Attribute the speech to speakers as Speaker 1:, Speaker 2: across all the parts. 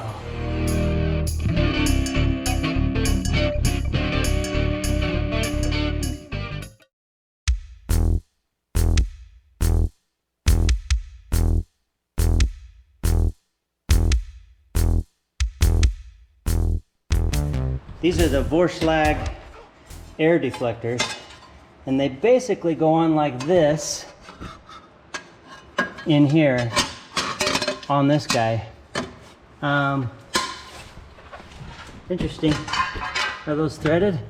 Speaker 1: Uh-oh. These are the Vorshlag air deflectors, and they basically go on like this in here on this guy. Interesting. Are those threaded?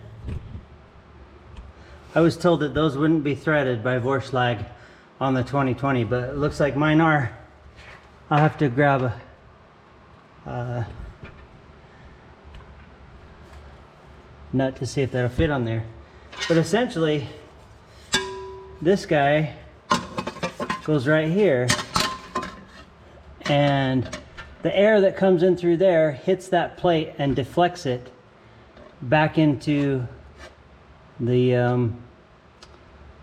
Speaker 1: I was told that those wouldn't be threaded by Vorshlag on the 2020, but it looks like mine are. I'll have to grab a nut to see if that'll fit on there. But essentially, this guy goes right here, and the air that comes in through there hits that plate and deflects it back into the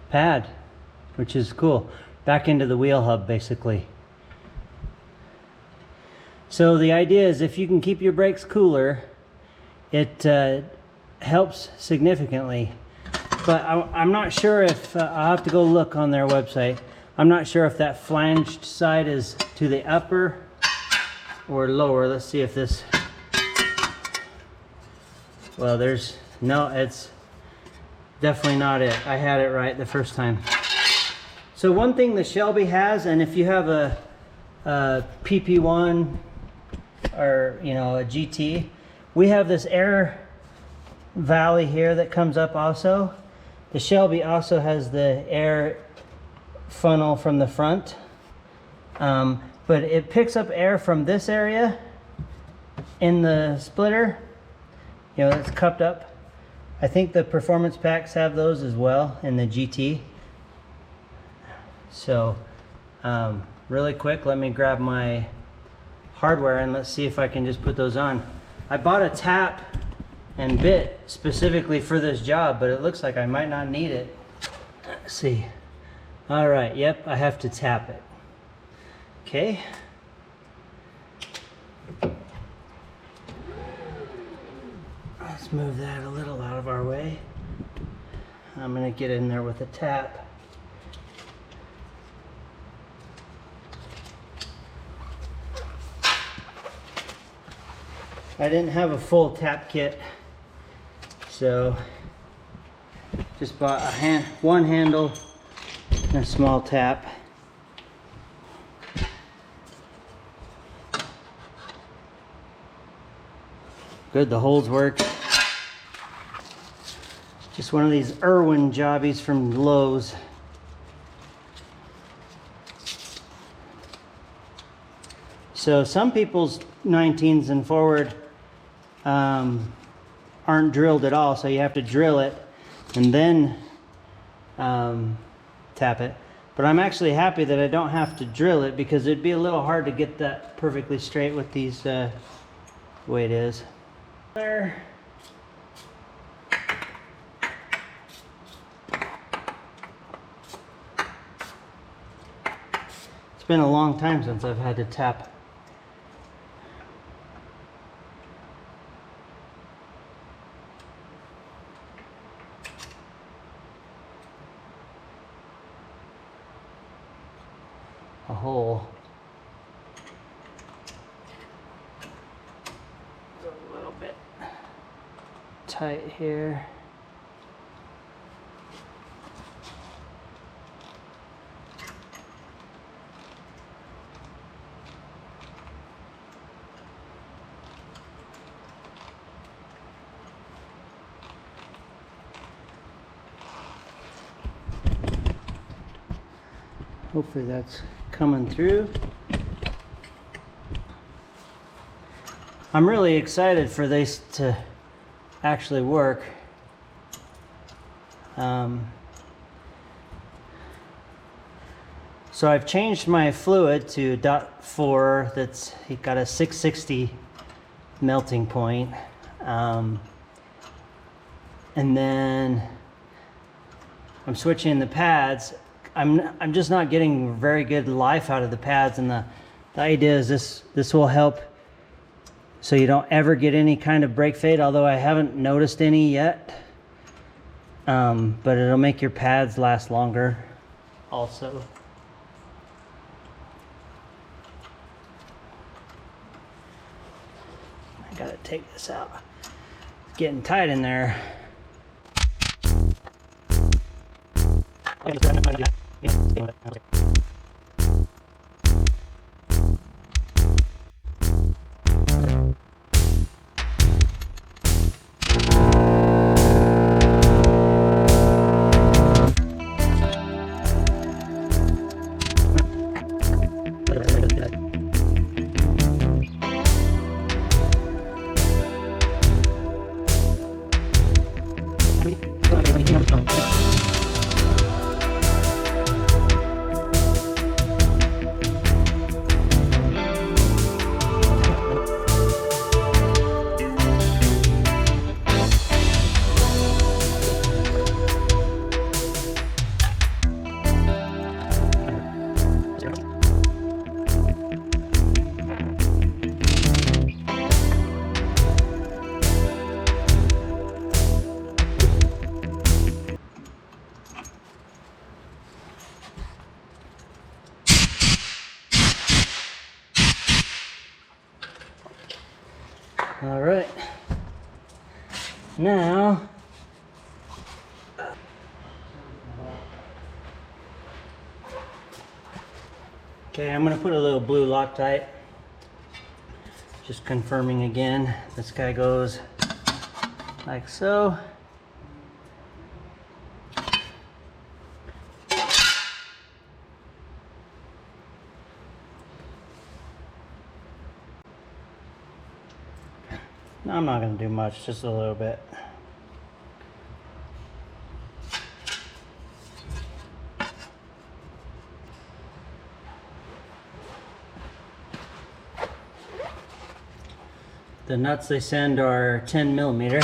Speaker 1: pad, which is cool. Back into the wheel hub, basically. So the idea is if you can keep your brakes cooler, it helps significantly. But I'm not sure if, I'll have to go look on their website. I'm not sure if that flanged side is to the upper or lower. Let's see if this, well, there's, no, it's definitely not it. I had it right the first time. So one thing the Shelby has, and if you have a PP1 or, you know, a GT, we have this air valley here that comes up also. The Shelby also has the air funnel from the front, but it picks up air from this area in the splitter, you know, that's cupped up. I think the performance packs have those as well in the GT. So really quick, let me grab my hardware and let's see if I can just put those on. I bought a tap and bit specifically for this job, but it looks like I might not need it. Let's see. All right, yep, I have to tap it. Okay. Let's move that a little out of our way. I'm gonna get in there with a tap. I didn't have a full tap kit, so just bought one handle and a small tap. Good, the holes work. Just one of these Irwin jobbies from Lowe's. So some people's 19s and forward aren't drilled at all, so you have to drill it and then tap it. But I'm actually happy that I don't have to drill it, because it'd be a little hard to get that perfectly straight with these the way it is. There. It's been a long time since I've had to tap. A hole. A little bit tight here. Hopefully that's coming through. I'm really excited for this to actually work. So I've changed my fluid to .4. That's got a 660 melting point. And then I'm switching the pads. I'm just not getting very good life out of the pads, and the idea is this will help so you don't ever get any kind of brake fade, although I haven't noticed any yet. But it'll make your pads last longer also. I gotta take this out. It's getting tight in there. All right, now okay, I'm gonna put a little blue Loctite, just confirming again. This guy goes like so. I'm not going to do much, just a little bit. The nuts they send are 10 millimeter.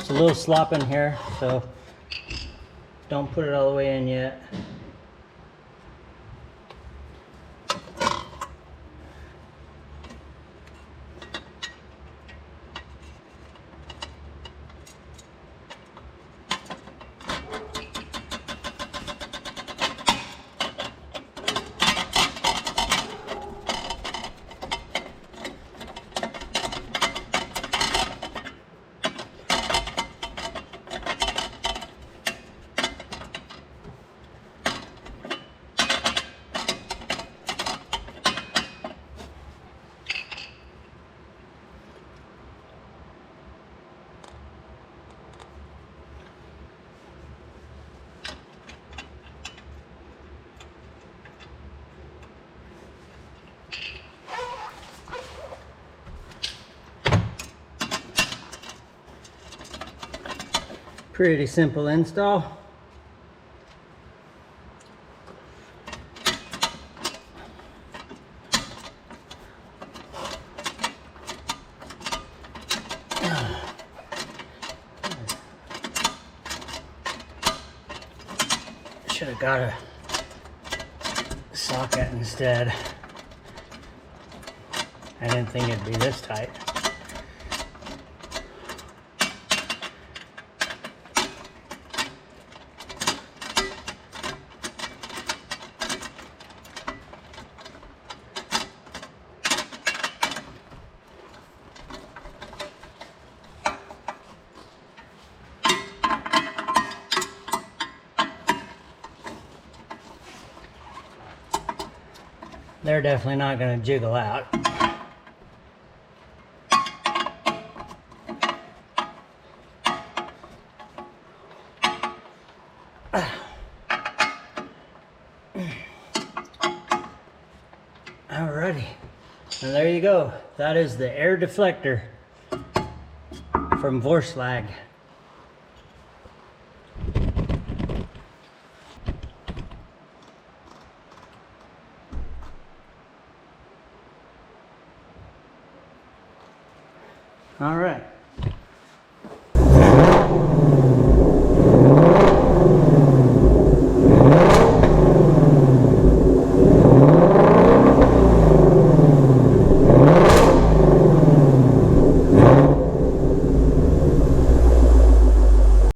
Speaker 1: A little slop in here, so don't put it all the way in yet. Pretty simple install. Should have got a socket instead. I didn't think it'd be this tight. They're definitely not going to jiggle out. Alrighty, and there you go. That is the air deflector from Vorshlag. All right.